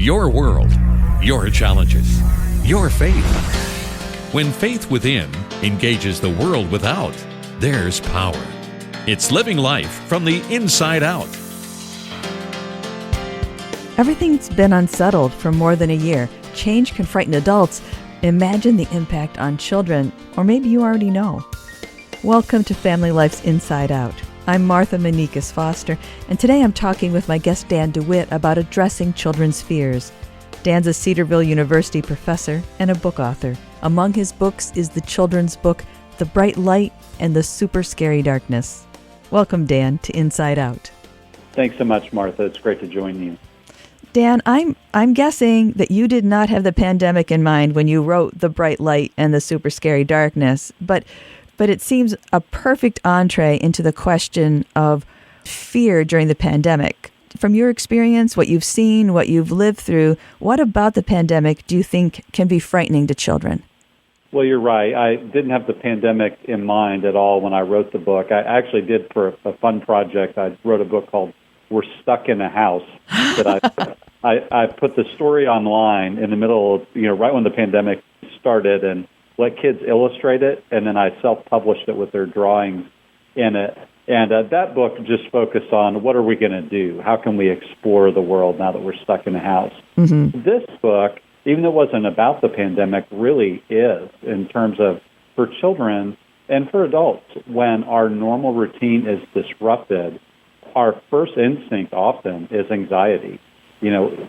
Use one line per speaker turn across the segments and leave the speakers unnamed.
Your world, your challenges, your faith. When faith within engages the world without, there's power. It's living life from the inside out.
Everything's been unsettled for more than a year. Change can frighten adults. Imagine the impact on children, or maybe you already know. Welcome to Family Life's Inside Out. I'm Martha Manikas Foster, and today I'm talking with my guest Dan DeWitt about addressing children's fears. Dan's a Cedarville University professor and a book author. Among his books is the children's book, The Bright Light and the Super Scary Darkness. Welcome, Dan, to Inside Out.
Thanks so much, Martha. It's great to join you.
Dan, I'm guessing that you did not have the pandemic in mind when you wrote The Bright Light and the Super Scary Darkness, but it seems a perfect entree into the question of fear during the pandemic. From your experience, what you've seen, what you've lived through, what about the pandemic do you think can be frightening to children?
Well, you're right. I didn't have the pandemic in mind at all when I wrote the book. I actually did for a fun project. I wrote a book called We're Stuck in a House that I put the story online in the middle of, right when the pandemic started, and let kids illustrate it, and then I self-published it with their drawings in it. And that book just focused on what are we going to do? How can we explore the world now that we're stuck in a house? Mm-hmm. This book, even though it wasn't about the pandemic, really is in terms of for children and for adults. When our normal routine is disrupted, our first instinct often is anxiety.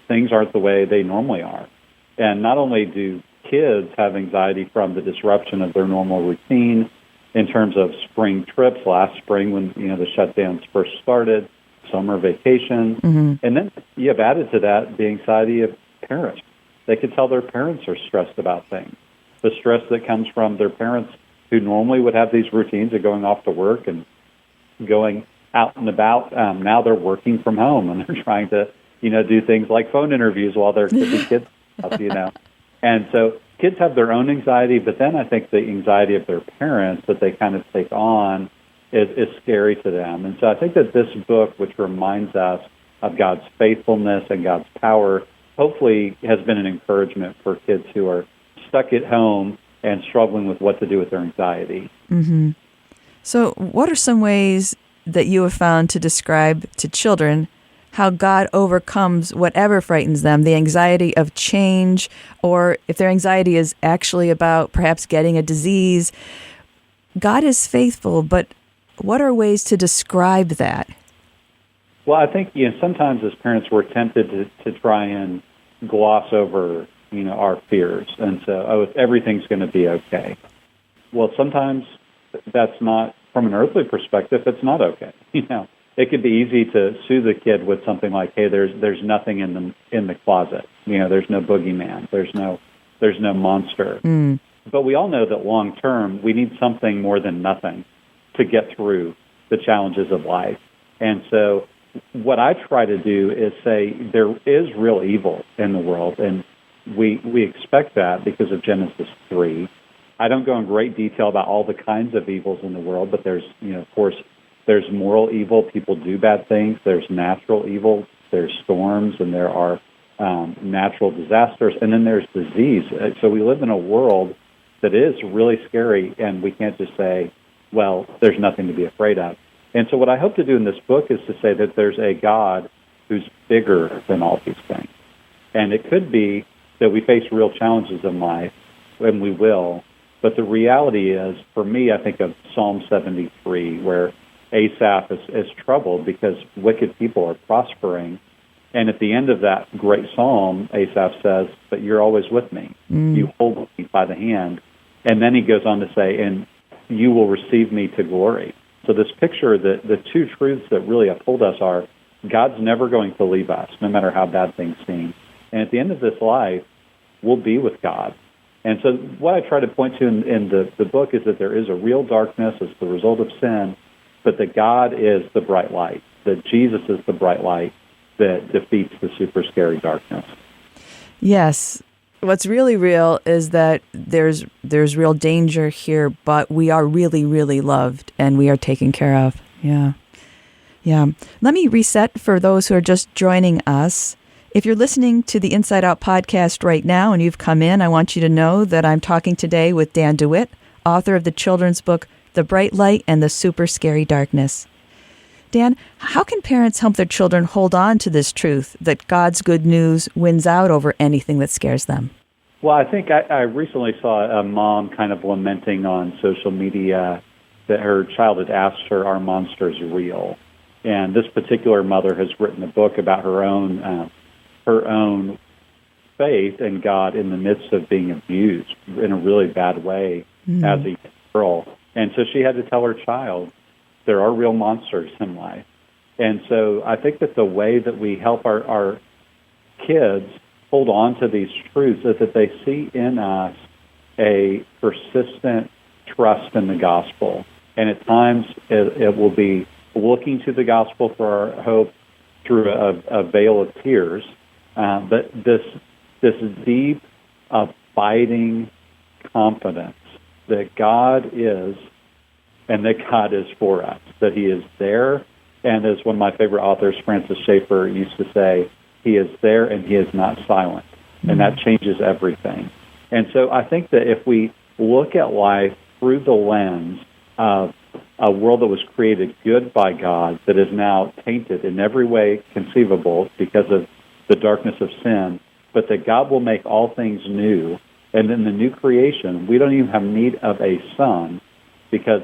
Things aren't the way they normally are. And not only do kids have anxiety from the disruption of their normal routine in terms of spring trips last spring when, the shutdowns first started, summer vacations. Mm-hmm. And then you have added to that the anxiety of parents. They could tell their parents are stressed about things. The stress that comes from their parents who normally would have these routines of going off to work and going out and about. Now they're working from home and they're trying to, do things like phone interviews while they're with kids, And so kids have their own anxiety, but then I think the anxiety of their parents that they kind of take on is scary to them. And so I think that this book, which reminds us of God's faithfulness and God's power, hopefully has been an encouragement for kids who are stuck at home and struggling with what to do with their anxiety.
Mm-hmm. So what are some ways that you have found to describe to children how God overcomes whatever frightens them, the anxiety of change, or if their anxiety is actually about perhaps getting a disease? God is faithful, but what are ways to describe that?
Well, I think sometimes as parents we're tempted to try and gloss over our fears and say, everything's going to be okay. Well, sometimes that's not, from an earthly perspective, it's not okay. It could be easy to soothe the kid with something like, "Hey, there's nothing in the closet. There's no boogeyman. There's no monster." Mm. But we all know that long term, we need something more than nothing to get through the challenges of life. And so, what I try to do is say there is real evil in the world, and we expect that because of Genesis 3. I don't go in great detail about all the kinds of evils in the world, but there's, of course, there's moral evil. People do bad things. There's natural evil. There's storms, and there are natural disasters, and then there's disease. So we live in a world that is really scary, and we can't just say, well, there's nothing to be afraid of. And so what I hope to do in this book is to say that there's a God who's bigger than all these things. And it could be that we face real challenges in life, and we will. But the reality is, for me, I think of Psalm 73, where Asaph is troubled because wicked people are prospering. And at the end of that great psalm, Asaph says, "But you're always with me. You hold me by the hand." And then he goes on to say, "And you will receive me to glory." So this picture, the two truths that really uphold us are God's never going to leave us, no matter how bad things seem. And at the end of this life, we'll be with God. And so what I try to point to in the book is that there is a real darkness as the result of sin, but that God is the bright light, that Jesus is the bright light that defeats the super scary darkness.
Yes. What's really real is that there's real danger here, but we are really, really loved and we are taken care of. Yeah. Let me reset for those who are just joining us. If you're listening to the Inside Out podcast right now and you've come in, I want you to know that I'm talking today with Dan DeWitt, author of the children's book, The Bright Light and the Super Scary Darkness. Dan, how can parents help their children hold on to this truth that God's good news wins out over anything that scares them?
Well, I think I recently saw a mom kind of lamenting on social media that her child had asked her, "Are monsters real?" And this particular mother has written a book about her own faith in God in the midst of being abused in a really bad way as a girl. And so she had to tell her child, there are real monsters in life. And so I think that the way that we help our kids hold on to these truths is that they see in us a persistent trust in the gospel. And at times it will be looking to the gospel for our hope through a veil of tears. But this deep, abiding confidence that God is and that God is for us, that He is there. And as one of my favorite authors, Francis Schaeffer, used to say, He is there and He is not silent. And that changes everything. And so I think that if we look at life through the lens of a world that was created good by God that is now tainted in every way conceivable because of the darkness of sin, but that God will make all things new. And in the new creation, we don't even have need of a son because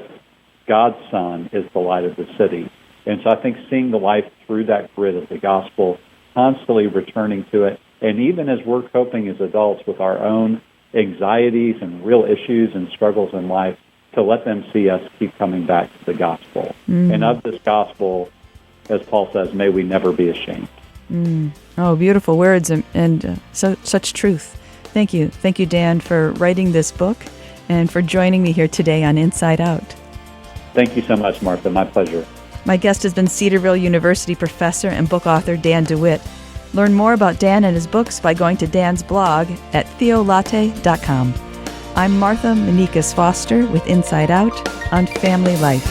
God's Son is the light of the city. And so I think seeing the life through that grid of the gospel, constantly returning to it, and even as we're coping as adults with our own anxieties and real issues and struggles in life, to let them see us keep coming back to the gospel. And of this gospel, as Paul says, may we never be ashamed.
Oh, beautiful words and such truth. Thank you. Thank you, Dan, for writing this book and for joining me here today on Inside Out.
Thank you so much, Martha. My pleasure.
My guest has been Cedarville University professor and book author Dan DeWitt. Learn more about Dan and his books by going to Dan's blog at theolatte.com. I'm Martha Manikas Foster with Inside Out on Family Life.